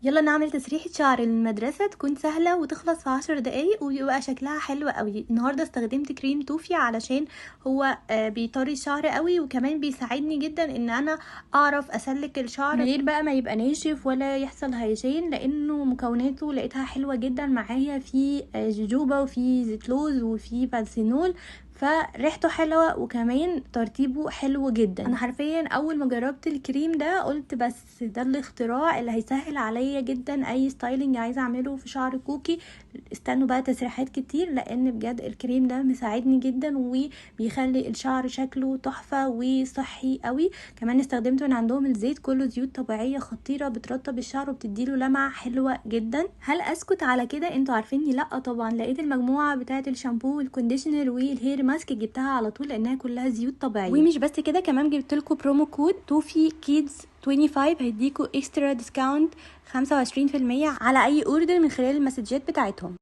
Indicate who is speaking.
Speaker 1: يلا نعمل تسريحة شعر للمدرسة تكون سهلة وتخلص في 10 دقايق ويبقى شكلها حلو قوي. النهاردة استخدمت كريم توفي علشان هو بيطري الشعر قوي، وكمان بيساعدني جدا ان انا اعرف اسلك الشعر من غير بقى ما يبقى ناشف ولا يحصل هيجين، لانه مكوناته لقيتها حلوة جدا معايا، في جوجوبا وفي زيت لوز وفي بانسينول، فريحته حلوه وكمان ترطيبه حلو جدا. انا حرفيا اول ما جربت الكريم ده قلت بس ده الاختراع اللي هيسهل عليا جدا اي ستايلنج عايزه اعمله في شعر كوكي. استنوا بقى تسريحات كتير، لان بجد الكريم ده مساعدني جدا وبيخلي الشعر شكله تحفه وصحي قوي. كمان استخدمته من عندهم الزيت، كله زيوت طبيعيه خطيره بترطب الشعر وبتديله لمعه حلوه جدا. هل اسكت على كده؟ انتوا عارفيني لا طبعا، لقيت المجموعه بتاعه الشامبو والكونديشنر والهير ماسك جبتها على طول لانها كلها زيوت طبيعيه. ومش بس كده، كمان جبت لكم برومو كود توفي كيدز 25 هيديكوا اكسترا ديسكاونت 25% على اي اوردر من خلال المسجات بتاعتهم.